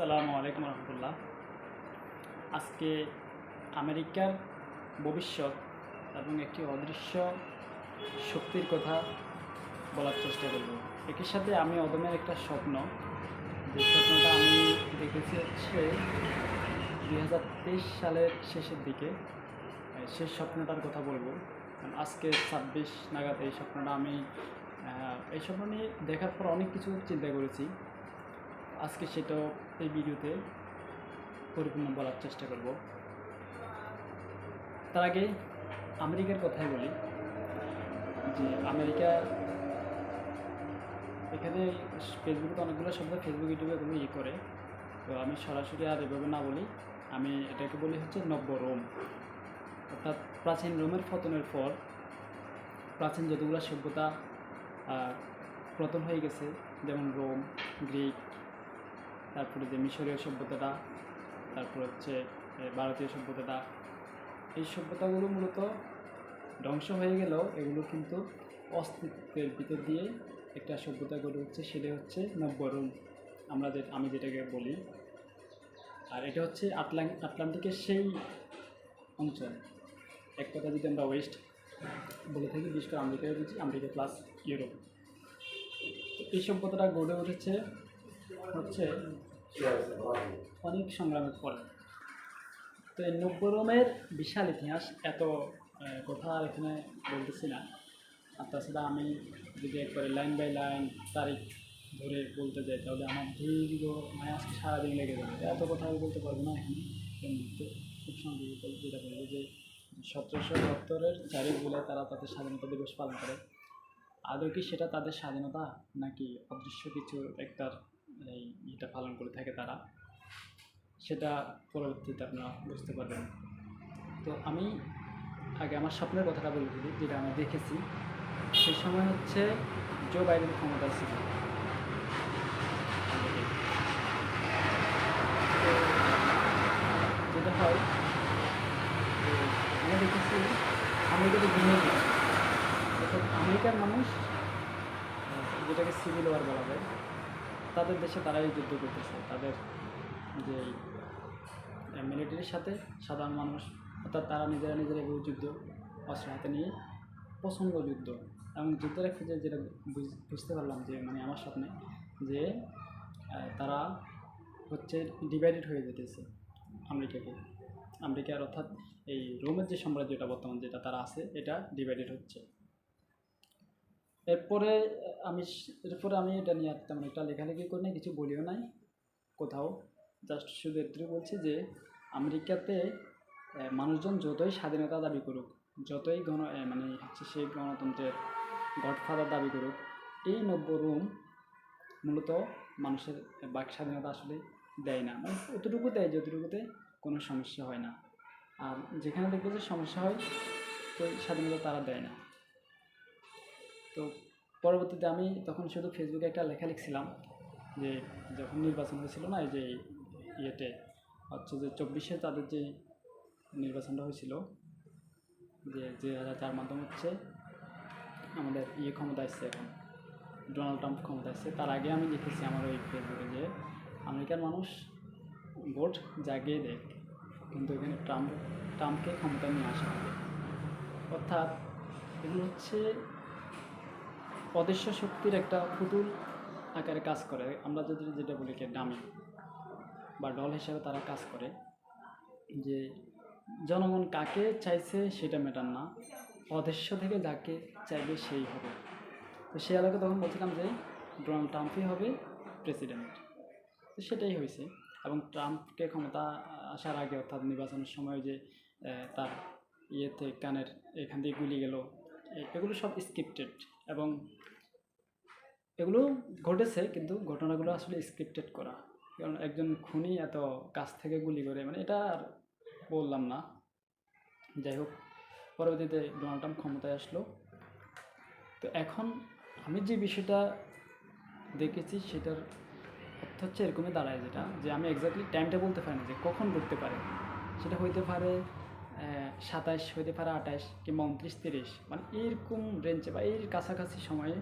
আসসালামু আলাইকুম রহমতুল্লাহ। আজকে আমেরিকার ভবিষ্যৎ এবং একটি অদৃশ্য শক্তির কথা বলার চেষ্টা করব। একই সাথে আমি অদমের একটা স্বপ্ন, যে স্বপ্নটা আমি দেখেছি হচ্ছে 2023 সালের শেষের দিকে। সেই স্বপ্নটার কথা বলবো। কারণ আজকে 26 নাগাদ এই স্বপ্নটা আমি এই স্বপ্ন নিয়ে দেখার পর অনেক কিছু চিন্তা করেছি। আজকে সেটাও এই ভিডিওতে পরিপূর্ণ বলার চেষ্টা করব। তার আগে আমেরিকার কথাই বলি, যে আমেরিকা এখানে ফেসবুকে অনেকগুলো শব্দ ফেসবুক ইউটিউবে এগুলো করে, তো আমি সরাসরি আর এভাবে না বলি, আমি এটাকে বলি হচ্ছে নব্য রোম। অর্থাৎ প্রাচীন রোমের পতনের পর প্রাচীন যতগুলো সভ্যতা পতন হয়ে গেছে, যেমন রোম, গ্রিক, তারপরে যে মিশরীয় সভ্যতাটা, তারপর হচ্ছে ভারতীয় সভ্যতাটা, এই সভ্যতাগুলো মূলত ধ্বংস হয়ে গেলেও এগুলো কিন্তু অস্তিত্বের ভিতর দিয়ে একটা সভ্যতা গড়ে হচ্ছে, সেটা হচ্ছে নব্য রোম আমি যেটাকে বলি। আর এটা হচ্ছে আটলান্টিকের সেই অঞ্চল। এক কথা যদি আমরা ওয়েস্ট বলে থাকি, বিশেষ করে আমেরিকায় বুঝি, আমেরিকা প্লাস ইউরোপ। এই সভ্যতাটা গড়ে উঠেছে হচ্ছে অনেক সংগ্রামের পরে। তো এই নব্য রোমের বিশাল ইতিহাস, এত কথা আর এখানে বলতেছি না। আর তাছাড়া আমি যদি একবারে লাইন বাই লাইন তারিখ ধরে বলতে যাই, তাহলে আমার দীর্ঘ আজকে সারাদিন লেগে যাবে। এত কথা আমি বলতে পারবো না এখানে এই মুহূর্তে। খুব সংক্ষেপে যেটা বলবো যে 1772-এর 4 জুলাই তারা তাদের স্বাধীনতা দিবস পালন করে। আদৌ কি সেটা তাদের স্বাধীনতা, নাকি অদৃশ্য কিছু একটার এটা পালন করে থাকে তারা, সেটা পরবর্তীতে আপনারা বুঝতে পারবেন। তো আমি আগে আমার স্বপ্নের কথাটা বলে দিই, যেটা আমি দেখেছি। সেই সময় হচ্ছে জো বাইডেন ক্ষমতায় ছিল। যেটা হয় যে আমি দেখেছি আমেরিকাতে ঘুমিয়ে গেছে, অর্থাৎ আমেরিকার মানুষ, যেটাকে সিভিল ওয়ার বলা যায়, তাদের দেশে তারাই যুদ্ধ করতেছে। তাদের যে মিলিটারির সাথে সাধারণ মানুষ, অর্থাৎ তারা নিজেরা যুদ্ধ অস্ত্র হাতে নিয়ে প্রচণ্ড যুদ্ধ। এবং যুদ্ধের একটা যেটা বুঝতে পারলাম, যে মানে আমার স্বপ্নে, যে তারা হচ্ছে ডিভাইডেড হয়ে যেতেছে আমেরিকার, অর্থাৎ এই রোমের যে সাম্রাজ্যটা বর্তমান যেটা তারা আছে, এটা ডিভাইডেড হচ্ছে। এরপরে আমি এটা নিয়ে তেমন একটা লেখালেখি করি না, কিছু বলিও নাই কোথাও। জাস্ট শুধু এটুকু বলছি যে আমেরিকাতে মানুষজন যতই স্বাধীনতা দাবি করুক, যতই মানে হচ্ছে সেই গণতন্ত্রের গডফাদার দাবি করুক, এই নব্য রোম মূলত মানুষের বাক স্বাধীনতা আসলে দেয় না। মানে অতটুকু দেয় যতটুকুতে কোনো সমস্যা হয় না। আর যেখানে দেখবো যে সমস্যা হয়, তো স্বাধীনতা তারা দেয় না। তো পরবর্তীতে আমি তখন শুধু ফেসবুকে একটা লেখা লিখছিলাম, যে যখন নির্বাচন হয়েছিল না, এই যে ইয়েতে হচ্ছে যে 24-এ তাদের যে নির্বাচনটা হয়েছিল, যে যার মাধ্যমে হচ্ছে আমাদের ক্ষমতা আসছে, এখন ডোনাল্ড ট্রাম্প ক্ষমতা আসছে। তার আগে আমি লিখেছি আমার ওই ফেসবুকে যে আমেরিকার মানুষ ভোট জাগিয়ে দেয়, কিন্তু এখানে ট্রাম্পকে ক্ষমতা নিয়ে আসা হবে। অর্থাৎ এগুলো হচ্ছে অদৃশ্য শক্তির একটা পুতুল আকারে কাজ করে। আমরা যদি যেটা বলি কি ডামি বা ডল হিসেবে তারা কাজ করে, যে জনগণ কাকে চাইছে সেটা ম্যাটার না, অদৃশ্য থেকে যাকে চাইবে সেই হবে। তো সেই আলোকে তখন বলছিলাম যে ডোনাল্ড ট্রাম্পই হবে প্রেসিডেন্ট। তো সেটাই হয়েছে। এবং ট্রাম্পকে ক্ষমতা আসার আগে, অর্থাৎ নির্বাচনের সময় যে তার কানের এখান দিয়ে গুলি গেল, এগুলো সব স্ক্রিপ্টেড। এবং এগুলো ঘটেছে, কিন্তু ঘটনাগুলো আসলে স্ক্রিপ্টেড করা। কারণ একজন খুনি এত কাছ থেকে গুলি করে, মানে এটা আর বললাম না। যাই হোক, পরবর্তীতে ডোনাল্ড ট্রাম্প ক্ষমতায় আসলো। তো এখন আমি যে বিষয়টা দেখেছি, সেটার অর্থ হচ্ছে এরকমই দাঁড়ায়, যেটা যে আমি এক্স্যাক্টলি টাইমটা বলতে পারি না যে কখন ঘটতে পারে। সেটা হইতে পারে 27, হইতে পারে 28, কিংবা 29, 30, মানে এরকম রেঞ্জে বা এর কাছাকাছি সময়ে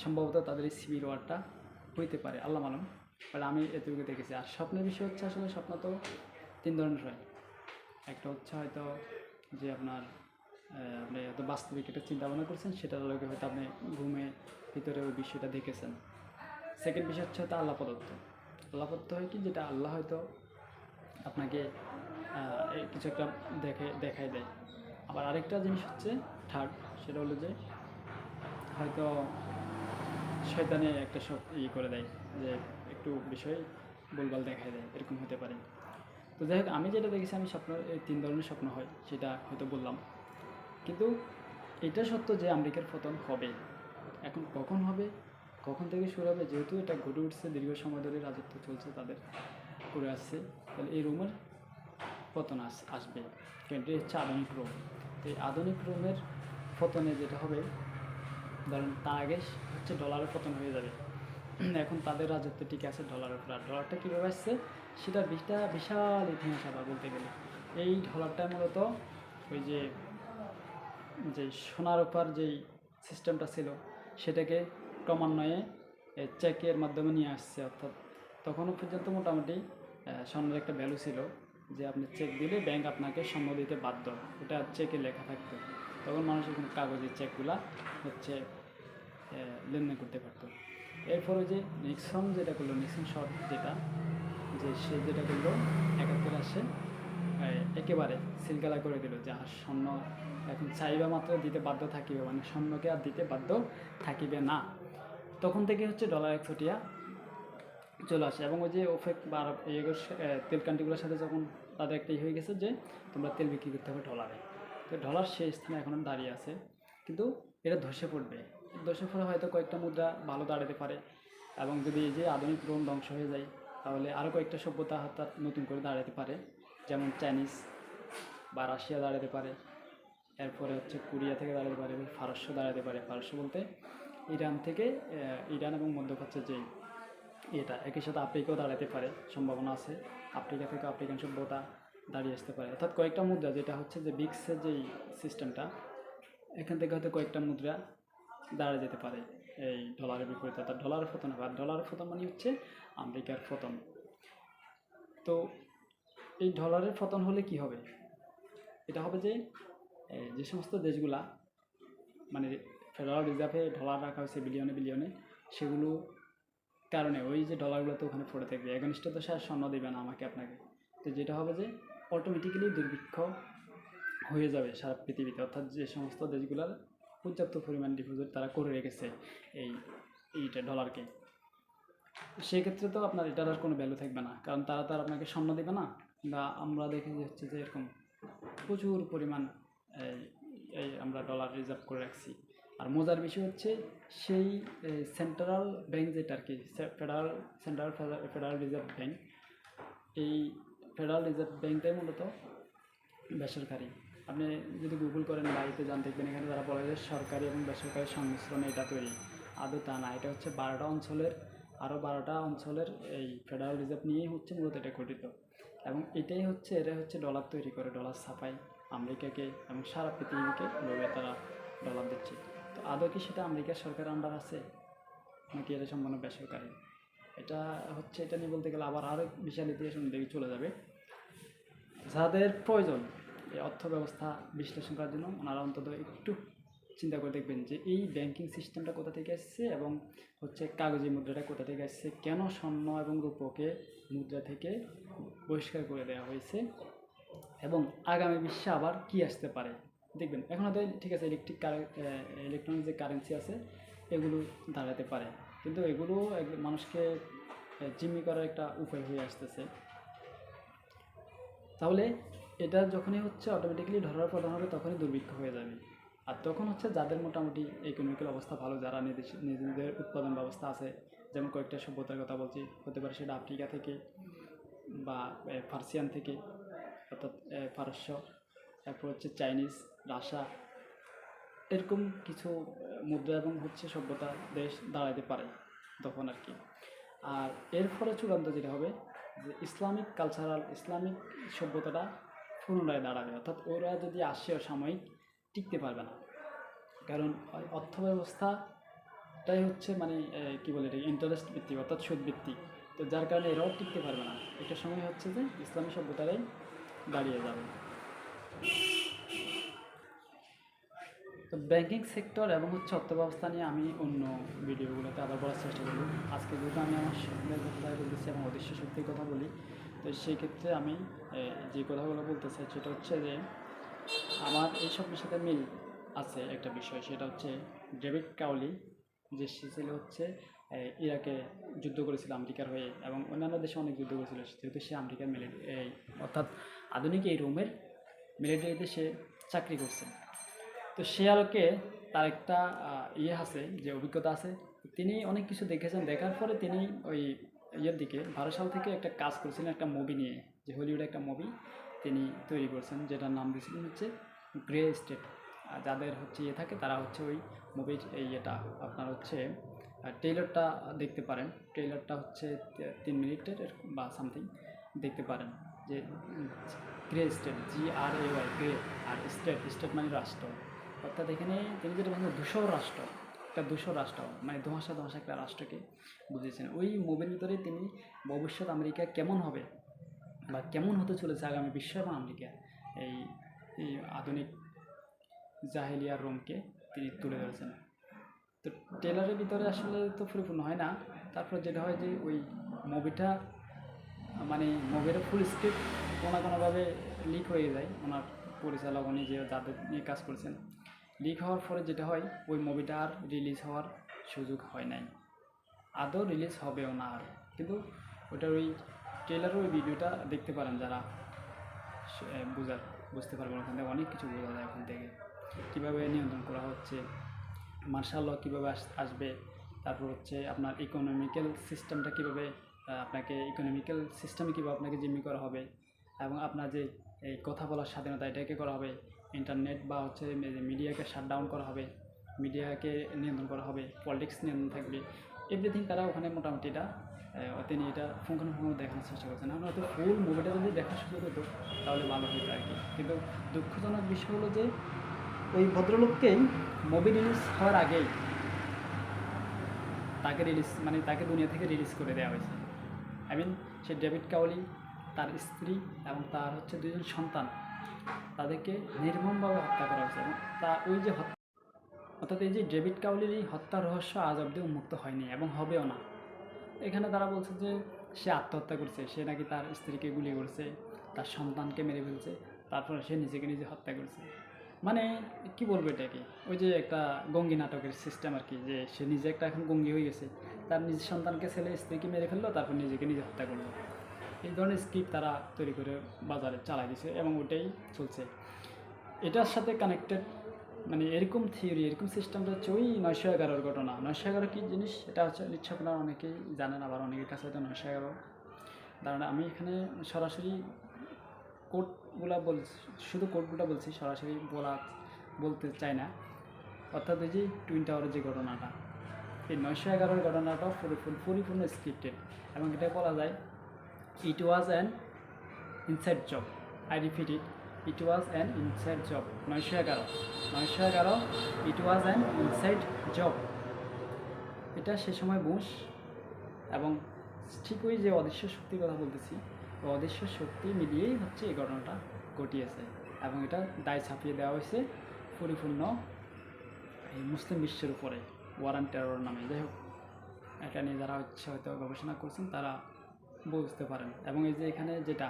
সম্ভবত তাদের এই সিভিল ওয়ারটা হইতে পারে, আল্লাহ মালুম। বাট আমি এতটুকু দেখেছি। আর স্বপ্নের বিষয় হচ্ছে আসলে স্বপ্ন তো 3 ধরনের হয়। একটা হচ্ছে হয়তো যে আপনার আপনি হয়তো বাস্তবিক একটা চিন্তা ভাবনা করছেন, সেটার লগে হয়তো আপনি ঘুমে ভিতরে ওই বিষয়টা দেখেছেন। সেকেন্ড বিষয় হচ্ছে হয়তো আল্লাহ প্রদত্ত। আল্লাহ প্রদত্ত হয় কি, যেটা আল্লাহ হয়তো আপনাকে এই কিছু একটা দেখায় দেয়। আবার আরেকটা জিনিস হচ্ছে থার্ড, সেটা হলো যে হয়তো শয়তানে একটা সব করে দেয়, যে একটু বিষয় ভুলভাল দেখায় দেয়, এরকম হতে পারে। তো যাই হোক, আমি যেটা দেখেছি, আমি স্বপ্ন এই 3 ধরনের স্বপ্ন হয়, সেটা হয়তো বললাম। কিন্তু এটা সত্য যে আমেরিকার পতন হবে। এখন কখন হবে, কখন থেকে শুরু হবে, যেহেতু এটা ঘটে উঠছে, দীর্ঘ সময় ধরে রাজত্ব চলছে তাদের, করে আসছে, তাহলে এই রোমের পতন আসবে। কারণ এটা হচ্ছে আধুনিক রোম। তো এই আধুনিক রোমের পতনে যেটা হবে, ধরেন তার আগে হচ্ছে ডলারের পতন হয়ে যাবে। এখন তাদের রাজত্ব টিকে আছে ডলারের উপর। আর ডলারটা কীভাবে আসছে, সেটা বিশাল ইতিহাস আবার বলতে গেলে। এই ডলারটা মূলত ওই যে সোনার উপর যেই সিস্টেমটা ছিল, সেটাকে ক্রমান্বয়ে চেকের মাধ্যমে নিয়ে আসছে। অর্থাৎ তখনও পর্যন্ত মোটামুটি স্বর্ণের একটা ভ্যালু ছিল, যে আপনি চেক দিলে ব্যাংক আপনাকে স্বর্ণ দিতে বাধ্য, ওটা চেকে লেখা থাকতো। তখন মানুষ এখন কাগজের চেকগুলা হচ্ছে লেনদেন করতে পারতো। এরপরে যে নিক্সন যেটা করলো, নিক্সন শট যেটা, যে সে যেটা করলো 71 আসে একেবারে সিলগালা করে দিল, যে আর স্বর্ণ এখন চাইবা মাত্র দিতে বাধ্য থাকিবে, মানে স্বর্ণকে আর দিতে বাধ্য থাকিবে না। তখন থেকে হচ্ছে ডলার 100 টিয়া চলে আসে। এবং ওই যে ওফেক বা আরব তেল কান্ট্রিগুলোর সাথে যখন তাদের একটা হয়ে গেছে যে তোমরা তেল বিক্রি করতে হবে ডলারে, তো ডলার সেই স্থানে এখন দাঁড়িয়ে আছে। কিন্তু এটা ধসে পড়বে, ধসে পড়ে হয়তো কয়েকটা মুদ্রা ভালো দাঁড়াতে পারে। এবং যদি এই যে আধুনিক রোম ধ্বংস হয়ে যায়, তাহলে আরও কয়েকটা সভ্যতা হঠাৎ নতুন করে দাঁড়াতে পারে, যেমন চাইনিজ বা রাশিয়া দাঁড়াতে পারে। এরপরে হচ্ছে কোরিয়া থেকে দাঁড়াতে পারে, ফারস্য দাঁড়াতে পারে। ফারস্য বলতে ইরান থেকে, ইরান এবং মধ্যপ্রাচ্যের যে এটা, একই সাথে আফ্রিকাও দাঁড়াতে পারে, সম্ভাবনা আছে। আফ্রিকা থেকে আফ্রিকান সভ্যতা দাঁড়িয়ে আসতে পারে। অর্থাৎ কয়েকটা মুদ্রা, যেটা হচ্ছে যে বিক্সের যেই সিস্টেমটা, এখান থেকে হয়তো কয়েকটা মুদ্রা দাঁড়িয়ে যেতে পারে এই ডলারের বিপরীতে। অর্থাৎ ডলারের পতন হবে। আর ডলারের পতন মানে হচ্ছে আমেরিকার পতন। তো এই ডলারের পতন হলে কি হবে, এটা হবে যে যে সমস্ত দেশগুলা মানে ফেডারেল রিজার্ভে ডলার রাখা হয়েছে বিলিয়নে বিলিয়নে, সেগুলো কারণে ওই যে ডলারগুলো তো ওখানে পড়ে থাকবে, এগেনস্টে তো সে আর স্বর্ণ দেবে না আমাকে আপনাকে। তো যেটা হবে যে অটোমেটিক্যালি দুর্ভিক্ষ হয়ে যাবে সারা পৃথিবীতে। অর্থাৎ যে সমস্ত দেশগুলোর পর্যাপ্ত পরিমাণ ডিপোজিট তারা করে রেখেছে এইটা ডলারকে, সেক্ষেত্রে তো আপনার এটার আর কোনো ভ্যালু থাকবে না, কারণ তারা তো আর আপনাকে স্বর্ণ দেবে না। বা আমরা দেখি যে হচ্ছে যে এরকম প্রচুর পরিমাণ এই আমরা ডলার রিজার্ভ করে রাখছি। আর মজার বিষয় হচ্ছে সেই সেন্ট্রাল ব্যাংক যেটা আর কি, ফেডারেল রিজার্ভ ব্যাংক, এই ফেডারেল রিজার্ভ ব্যাংকটাই মূলত বেসরকারি। আপনি যদি গুগল করেন বা এতে জানতে দেখবেন, এখানে তারা বলে যে সরকারি এবং বেসরকারি সংমিশ্রণে এটা তৈরি। আদৌ তা না, এটা হচ্ছে 12টা অঞ্চলের, আরও 12টা অঞ্চলের এই ফেডারেল রিজার্ভ নিয়েই হচ্ছে মূলত এটা গঠিত। এবং এটাই হচ্ছে, এরা হচ্ছে ডলার তৈরি করে, ডলার ছাপায় আমেরিকাকে এবং সারা পৃথিবীকে এভাবে তারা ডলার দিচ্ছে। তো আদৌ কি সেটা আমেরিকার সরকারের আন্ডার আছে, নাকি এটা সম্পূর্ণ বেসরকারি? এটা হচ্ছে, এটা নিয়ে বলতে গেলে আবার আরও বিশাল ইতিহাস দিকে চলে যাবে। যাদের প্রয়োজন এই অর্থ ব্যবস্থা বিশ্লেষণ করার জন্য, ওনারা অন্তত একটু চিন্তা করে দেখবেন যে এই ব্যাংকিং সিস্টেমটা কোথা থেকে আসছে, এবং হচ্ছে কাগজি মুদ্রাটা কোথা থেকে আসছে, কেন স্বর্ণ এবং রূপকে মুদ্রা থেকে বহিষ্কার করে দেওয়া হয়েছে, এবং আগামী বিশ্বে আবার কি আসতে পারে। দেখবেন এখন হয়তো ঠিক আছে, ইলেকট্রনিক যে কারেন্সি আছে এগুলো দাঁড়াতে পারে, কিন্তু এগুলো মানুষকে জিম্মি করার একটা উপায় হয়ে আসতেছে। তাহলে এটা যখনই হচ্ছে অটোমেটিক্যালি ডলার পতন হবে, তখনই দুর্ভিক্ষ হয়ে যাবে। আর তখন হচ্ছে যাদের মোটামুটি ইকোনমিক্যাল অবস্থা ভালো, যারা নিজেদের উৎপাদন ব্যবস্থা আছে, যেমন কয়েকটা সভ্যতার কথা বলছি, হতে পারে সেটা আফ্রিকা থেকে বা পার্সিয়ান থেকে, অর্থাৎ পারস্য, তারপর হচ্ছে চাইনিজ, রাশা, এরকম কিছু মুদ্রা এবং হচ্ছে সভ্যতা দেশ দাঁড়াতে পারে তখন আর কি। আর এর ফলে চূড়ান্ত যেটা হবে যে ইসলামিক সভ্যতাটা পুনরায় দাঁড়াবে। অর্থাৎ ওরা যদি আসেও সাময়িক, টিকতে পারবে না, কারণ অর্থ ব্যবস্থাটাই হচ্ছে মানে কী বলে এটা, ইন্টারেস্ট ভিত্তিক, অর্থাৎ সুদ ভিত্তিক। তো যার কারণে এরাও টিকতে পারবে না, একটা সময় হচ্ছে যে ইসলামী সভ্যতারাই দাঁড়িয়ে যাবে। তো ব্যাংকিং সেক্টর এবং হচ্ছে অর্থব্যবস্থা নিয়ে আমি অন্য ভিডিওগুলোতে আবার বলার চেষ্টা করব। আজকে যেহেতু আমি আমার স্বপ্নের কথা বলতেছি এবং অদৃশ্য শক্তির কথা বলি, তো সেই ক্ষেত্রে আমি যে কথাগুলো বলতে চাই সেটা হচ্ছে যে আমার এই স্বপ্নের সাথে মিল আছে একটা বিষয়, সেটা হচ্ছে ডেভিড কাউলি, যে সে ছিল হচ্ছে ইরাকে যুদ্ধ করেছিল আমেরিকার হয়ে এবং অন্যান্য দেশে অনেক যুদ্ধ করেছিল, যেহেতু সে আমেরিকার অর্থাৎ আধুনিক এই রোমের মিলিটারিতে সে চাকরি করছে। তো সে আলোকে তার একটা আছে, যে অভিজ্ঞতা আছে, তিনি অনেক কিছু দেখেছেন। দেখার পরে তিনি ওই দিকে 12 সাল থেকে একটা কাজ করেছিলেন একটা মুভি নিয়ে, যে হলিউডে একটা মুভি তিনি তৈরি করছেন, যেটার নাম দিয়েছিলেন হচ্ছে গ্রে স্টেট। যাদের হচ্ছে থাকে তারা হচ্ছে ওই মুভির আপনার হচ্ছে ট্রেলারটা দেখতে পারেন। ট্রেলারটা হচ্ছে 3 মিনিটের বা সামথিং, দেখতে পারেন যে গ্রে স্টেট, GRAY, গ্রে, আর স্টেট মানে রাষ্ট্র। অর্থাৎ এখানে তিনি যেটা বলছেন ধূসর রাষ্ট্র, একটা ধূসর রাষ্ট্র মানে ধোঁয়াশা একটা রাষ্ট্রকে বুঝিয়েছেন। ওই মুভির ভিতরে তিনি ভবিষ্যৎ আমেরিকা কেমন হবে বা কেমন হতে চলেছে আগামী বিশ্ব এবং আমেরিকা, এই এই আধুনিক জাহেলিয়ার রোমকে তিনি তুলে ধরেছেন। তো ট্রেলারের ভিতরে আসলে তো পরিপূর্ণ হয় না, তারপর যেটা হয় যে ওই মুভিটা মানে মুভির ফুল স্ক্রিপ্ট কোনোভাবে লিক হয়ে যায়। ওনার পরিচালক উনি যে যাদের নিয়ে কাজ করেছেন, লিক হওয়ার পরে যেটা হয় ওই মুভিটা আর রিলিজ হওয়ার সুযোগ হয় নাই, আদৌ রিলিজ হবেও না আর। কিন্তু ওটার ওই ট্রেলারের ওই ভিডিওটা দেখতে পারেন যারা বুঝতে পারবেন, ওখান থেকে অনেক কিছু বোঝা যায়। ওখান থেকে কীভাবে নিয়ন্ত্রণ করা হচ্ছে, মার্শাল ল কীভাবে আসবে, তারপর হচ্ছে আপনার ইকোনমিক্যাল সিস্টেমটা কীভাবে আপনাকে ইকোনমিক্যাল সিস্টেমে কীভাবে আপনাকে জিম্মি করা হবে, এবং আপনার যে এই কথা বলার স্বাধীনতা এটাকে করা হবে, ইন্টারনেট বা হচ্ছে মিডিয়াকে শাটডাউন করা হবে, মিডিয়াকে নিয়ন্ত্রণ করা হবে, পলিটিক্স নিয়ন্ত্রণ থাকবে, এভরিথিং তারা ওখানে মোটামুটি তিনি এটা পুঙ্খানুপুঙ্খ দেখানোর চেষ্টা করছেন। আমরা হয়তো ফুল মুভিটা যদি দেখার সুযোগ হতো তাহলে ভালো হতো আর কি। কিন্তু দুঃখজনক বিষয় হলো যে ওই ভদ্রলোককেই মুভি রিলিজ হওয়ার আগেই তাকে দুনিয়া থেকে রিলিজ করে দেওয়া হয়েছে। আই মিন সে ডেভিড কাউলি, তার স্ত্রী এবং তার হচ্ছে 2 জন সন্তান, তাদেরকে নির্মমভাবে হত্যা করা হয়েছে। এবং ওই যে অর্থাৎ এই যে ডেভিড কাউলির এই হত্যার রহস্য আজ অব্দি উন্মুক্ত হয়নি এবং হবেও না। এখানে তারা বলছে যে সে আত্মহত্যা করছে, সে নাকি তার স্ত্রীকে গুলি করছে, তার সন্তানকে মেরে ফেলছে, তারপরে সে নিজেকে নিজে হত্যা করছে। মানে কি বলবো এটাকে, ওই যে একটা গঙ্গি নাটকের সিস্টেম আর কি, যে সে নিজে একটা এখন গঙ্গি হয়ে গেছে, তার নিজের সন্তানকে স্ত্রীকে মেরে ফেললো, তারপর নিজেকে নিজে হত্যা করলো। এই ধরনের স্ক্রিপ্ট তারা তৈরি করে বাজারে চালাই দিছে এবং ওটাই চলছে। এটার সাথে কানেক্টেড মানে এরকম থিওরি, এরকম সিস্টেমটা হচ্ছে ওই 911 ঘটনা। 911 কী জিনিস এটা হচ্ছে নিশ্চয় আপনারা অনেকেই জানেন, আবার অনেকের কাছে হয়তো 911 কারণ আমি এখানে সরাসরি কোডগুলা শুধু কোডগুলো বলছি, সরাসরি বলতে চাই না। অর্থাৎ এই যে টুইন টাওয়ারের যে ঘটনাটা, এই 911 ঘটনাটাও পরিপূর্ণ স্ক্রিপ্টেড এবং এটা বলা যায় it was an inside job. I repeat it was an inside job. 911 it was an inside job. এটা সে সময় বুশ এবং ঠিক ওই যে অদৃশ্য শক্তির কথা বলতেছি, অদৃশ্য শক্তি মিলিয়েই হচ্ছে এই ঘটনাটা ঘটিয়েছে এবং এটা দায় ছাপিয়ে দেওয়া হয়েছে পরিপূর্ণ এই মুসলিম বিশ্বের উপরে, ওয়ার অ্যান্ড টেরর নামে। যাই হোক, এটা নিয়ে যারা হচ্ছে হয়তো গবেষণা করছেন তারা বুঝতে পারেন। এবং এই যে এখানে যেটা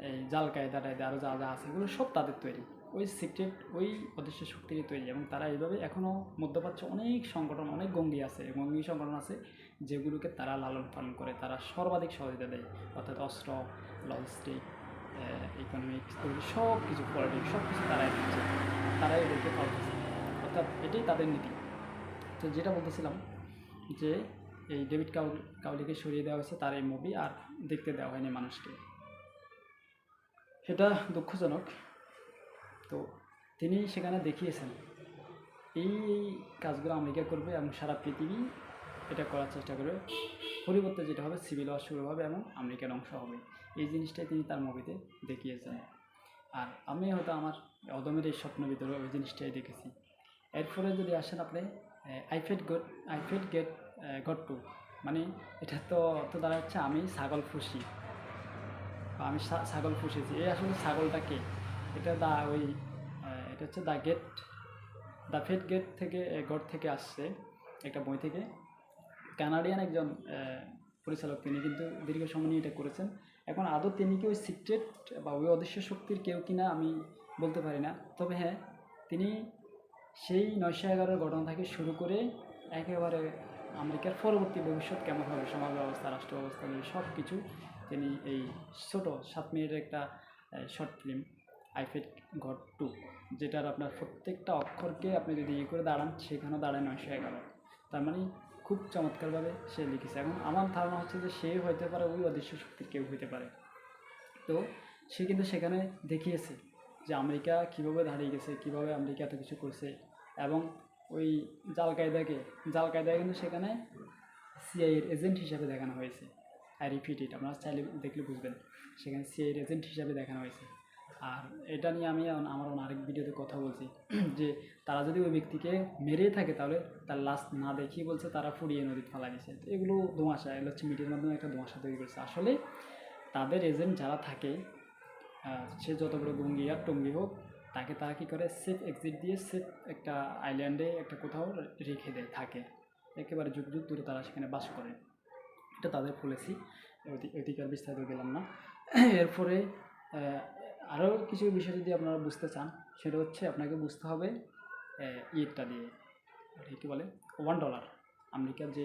এই জাল কায়দাটা আরও যা যা আছে এগুলো সব তাদের তৈরি, ওই সিক্রেট ওই অদৃশ্য শক্তিরই তৈরি। এবং তারা এইভাবে এখনও মধ্যপ্রাচ্যে অনেক সংগঠন, অনেক গঙ্গি সংগঠন আছে যেগুলোকে তারা লালন পালন করে, তারা সর্বাধিক সহযোগিতা দেয়। অর্থাৎ অস্ত্র, লজিস্টিক, ইকোনমিক্স, সব কিছু, পলিটিক্স, সব কিছু তারাই দিচ্ছে, তারাই এদেরকে পালতেছে। অর্থাৎ এটাই তাদের নীতি। তো যেটা বলতেছিলাম যে এই ডেভিড কাউলিকে সরিয়ে দেওয়া হয়েছে তার এই মুভি, আর দেখতে দেওয়া হয়নি মানুষকে, সেটা দুঃখজনক। তো তিনি সেখানে দেখিয়েছেন এই কাজগুলো আমেরিকা করবে এবং সারা পৃথিবী এটা করার চেষ্টা করবে। পরিবর্তে যেটা হবে সিভিল ওয়ার শুরু হবে এবং আমেরিকার অংশ হবে, এই জিনিসটাই তিনি তার মুভিতে দেখিয়েছেন। আর আমি হয়তো আমার অদমের এই স্বপ্নের ভিতরে ওই জিনিসটাই দেখেছি। এরপরে যদি আসেন আপনি আই ফেট গেট গড টু, মানে এটা তো অর্থ দ্বারা হচ্ছে আমি ছাগল পুষি বা আমি ছাগল পুষেছি। এই আসলে ছাগলটা কে? এটা এটা হচ্ছে দ্য ফেট গেট থেকে গড থেকে আসছে একটা বই থেকে। কানাডিয়ান একজন পরিচালক, তিনি কিন্তু দীর্ঘ সময় নিয়ে এটা করেছেন। এখন আদৌ তিনি কি ওই সিক্রেট বা ওই অদৃশ্য শক্তির কেউ কিনা আমি বলতে পারি না, তবে হ্যাঁ, তিনি সেই 9/11 ঘটনা থেকে শুরু করে একেবারে আমেরিকার পরবর্তী ভবিষ্যৎ কেমন হবে, সমাজ ব্যবস্থা, রাষ্ট্র ব্যবস্থা নিয়ে সব কিছু তিনি এই ছোট 7 মিনিটের একটা শর্ট ফিল্ম আই ফেট গড 2, যেটার আপনার প্রত্যেকটা অক্ষরকে আপনি যদি ইয়ে করে দাঁড়ান সেখানেও দাঁড়ায় 911। তার মানে খুব চমৎকারভাবে সে লিখেছে। এখন আমার ধারণা হচ্ছে যে সে হইতে পারে ওই অদৃশ্য শক্তির কেউ হইতে পারে। তো সে কিন্তু সেখানে দেখিয়েছে যে আমেরিকা কীভাবে দাঁড়িয়ে গেছে, কীভাবে আমেরিকা এত কিছু করছে। এবং ওই জাল কায়দাকে কিন্তু সেখানে সিআইএর এজেন্ট হিসাবে দেখানো হয়েছে। আই রিপিট ইট, আপনারা চাইলে দেখলে বুঝবেন, সেখানে সিআইএর এজেন্ট হিসাবে দেখানো হয়েছে। আর এটা নিয়ে আমি আমার আরেক ভিডিওতে কথা বলছি যে তারা যদি ওই ব্যক্তিকে মেরে থাকে তাহলে তার লাশ না দেখিয়ে বলছে তারা পুড়িয়ে নদীতে ফেলা দিয়েছে। তো এগুলো ধোঁয়াশা, এগুলো হচ্ছে মিডিয়ার মাধ্যমে একটা ধোঁয়াশা তৈরি করছে। আসলে তাদের এজেন্ট যারা থাকে, সে যত বড় গঙ্গি আর টঙ্গি হোক, তারা কী করে, সেফ এক্সিট দিয়ে সেফ একটা আইল্যান্ডে একটা কোথাও রেখে দেয়, থাকে একেবারে যুগ যুগ ধরে তারা সেখানে বাস করে। এটা তাদের পলিসি, অধিকার বিস্তারিত গেলাম না। এরপরে আরও কিছু বিষয় যদি আপনারা বুঝতে চান, সেটা হচ্ছে আপনাকে বুঝতে হবে ইয়েটা দিয়ে, কী বলে, $1, আমেরিকার যে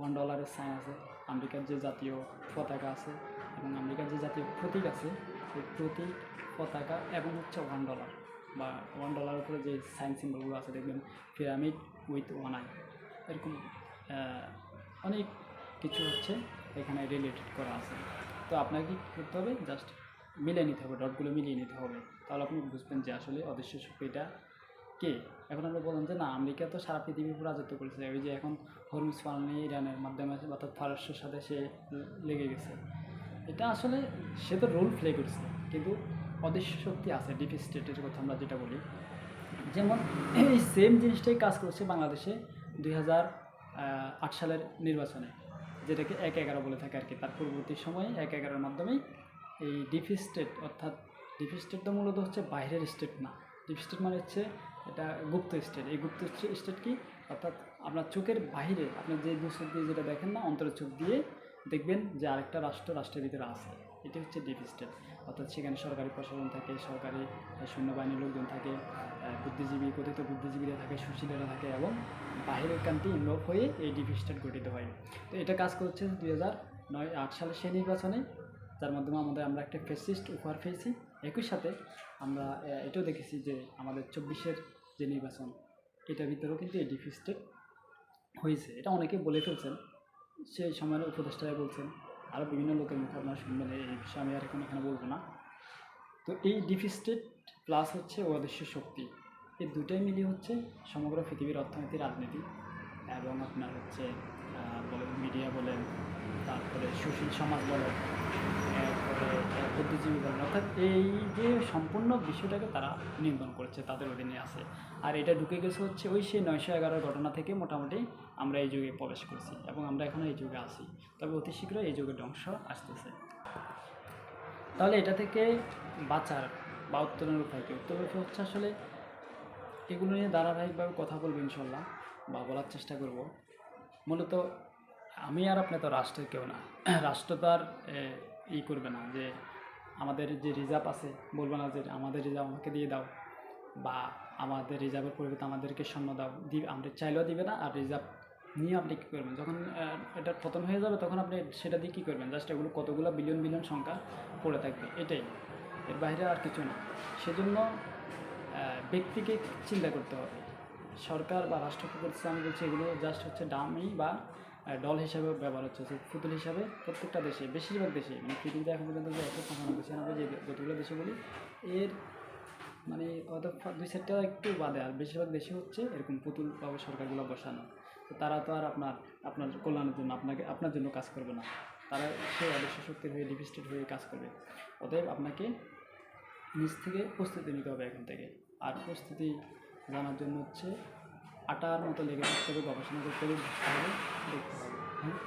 $1 সাইন আছে, আমেরিকার যে জাতীয় পতাকা আছে এবং আমেরিকার যে জাতীয় প্রতীক আছে, সেই প্রতীক, পতাকা এবং হচ্ছে $1 বা $1 উপরে যে সাইন সিম্বলগুলো আছে, দেখবেন পিরামিড উইথ 1 আই, এরকম অনেক কিছু হচ্ছে এখানে রিলেটেড করা আছে। তো আপনাকে কী করতে হবে, জাস্ট মিলিয়ে নিতে হবে, ডটগুলো মিলিয়ে নিতে হবে, তাহলে আপনি বুঝবেন যে আসলে অদৃশ্য শক্তিটা কে। এখন আমরা বললাম যে না, আমেরিকা তো সারা পৃথিবীর উপর রাজত্ব করেছে, ওই যে এখন হরমুজ ফার্মে ইরানের মাধ্যমে অর্থাৎ ফারস্যের সাথে সে লেগে গেছে, এটা আসলে সে তো রোল প্লে করছে, কিন্তু অদৃশ্য শক্তি আছে, ডিপ স্টেটের কথা আমরা যেটা বলি। যেমন এই সেম জিনিসটাই কাজ করছে বাংলাদেশে 2008 সালের নির্বাচনে, যেটাকে 1/11 বলে থাকে আর কি। তার পূর্ববর্তী সময়ে 1/11-র মাধ্যমেই এই ডিপ স্টেট, অর্থাৎ ডিপ স্টেট তো মূলত হচ্ছে বাইরের স্টেট না, ডিপ স্টেট মানে হচ্ছে এটা গুপ্ত স্টেট। এই গুপ্ত স্টেট কি, অর্থাৎ আপনার চোখের বাইরে, আপনার যে দু চোখ দিয়ে যেটা দেখেন না, অন্তরের চোখ দিয়ে দেখবেন যে আরেকটা রাষ্ট্রের ভিতরে আছে, এটি হচ্ছে ডিপ স্টেট। অর্থাৎ সেখানে সরকারি প্রশাসন থাকে, সরকারি সৈন্যবাহিনীর লোকজন থাকে, বুদ্ধিজীবী, কথিত বুদ্ধিজীবীরা থাকে, সুশীলেরা থাকে, এবং বাহিরের কান্ট্রি ইনভলভ হয়ে এই ডিপ স্টেট গঠিত হয়। তো এটা কাজ করছে 2009-8 সালের সেই নির্বাচনে, যার মাধ্যমে আমরা একটা ফ্যাসিস্ট উপহার পেয়েছি। একই সাথে আমরা এটাও দেখেছি যে আমাদের 24-এর যে নির্বাচন, এটার ভিতরেও কিন্তু এই ডিপ স্টেট হয়েছে। এটা অনেকে বলে ফেলছেন, সেই সময়ের উপদেষ্টারা বলছেন, আরও বিভিন্ন লোকের মুখে আপনারা শুনবেন, এই বিষয়ে আমি আর এখন এখানে বলবো না। তো এই ডিপ স্টেট প্লাস হচ্ছে অদৃশ্য শক্তি, এই দুটাই মিলিয়ে হচ্ছে সমগ্র পৃথিবীর অর্থনীতি, রাজনীতি এবং আপনার হচ্ছে বলেন মিডিয়া বলেন, তারপরে সুশীল সমাজ বলেন, এরপরে বুদ্ধিজীবী বলেন, অর্থাৎ এই যে সম্পূর্ণ বিষয়টাকে তারা নিয়ন্ত্রণ করছে, তাদের অধীনে আছে। আর এটা ঢুকে গেছে হচ্ছে ওই সেই 9/11 ঘটনা থেকে মোটামুটি আমরা এই যুগে প্রবেশ করছি এবং আমরা এখনও এই যুগে আছি, তবে অতি শীঘ্রই এই যুগের ধ্বংস আসতেছে। তাহলে এটা থেকে বাঁচার বা উত্তরণের উপায় কী? উত্তর হচ্ছে আসলে এগুলো নিয়ে ধারাবাহিকভাবে কথা বলবো ইনশাল্লাহ, বা বলার চেষ্টা করব। মূলত আমি আর আপনি তো রাষ্ট্রের কেউ না, রাষ্ট্র তো আর করবে না যে আমাদের যে রিজার্ভ আছে, বলবো না যে আমাদের রিজার্ভ আমাকে দিয়ে দাও, বা আমাদের রিজার্ভের পরিবর্তে আমাদেরকে সৈন্য দাও, আমরা চাইলেও দিবে না। আর রিজার্ভ নিয়ে আপনি কী করবেন, যখন এটা পতন হয়ে যাবে তখন আপনি সেটা দিয়ে কী করবেন, জাস্ট এগুলো কতগুলো বিলিয়ন সংখ্যা পড়ে থাকবে, এটাই, এর বাইরে আর কিছু না। সেজন্য ব্যক্তিকে চিন্তা করতে হবে। সরকার বা রাষ্ট্র কী করছে, আমি বলছি এগুলো জাস্ট হচ্ছে ডামি বা ডল হিসাবে ব্যবহার হচ্ছে, পুতুল হিসাবে প্রত্যেকটা দেশে, বেশিরভাগ দেশে, মানে পৃথিবীতে এখন পর্যন্ত যে 195 যে যতগুলো দেশে বলি, এর মানে হয়তো 2-4টা একটু বাদে, আর বেশিরভাগ দেশে হচ্ছে এরকম পুতুলভাবে সরকারগুলো বসানো। তো তারা তো আর আপনার কল্যাণের জন্য, আপনার জন্য কাজ করবে না, তারা সেই অদৃশ্য শক্তির হয়ে, ডিপ স্টেট হয়ে কাজ করবে। অতএব আপনাকে নিজ থেকে প্রস্তুতি নিতে হবে এখন থেকে। আর প্রস্তুতি জানার জন্য হচ্ছে আটার মতো লেগে থাকতে হবে, গবেষণা করতে হবে, বুঝতে হবে, দেখতে হবে। হ্যাঁ।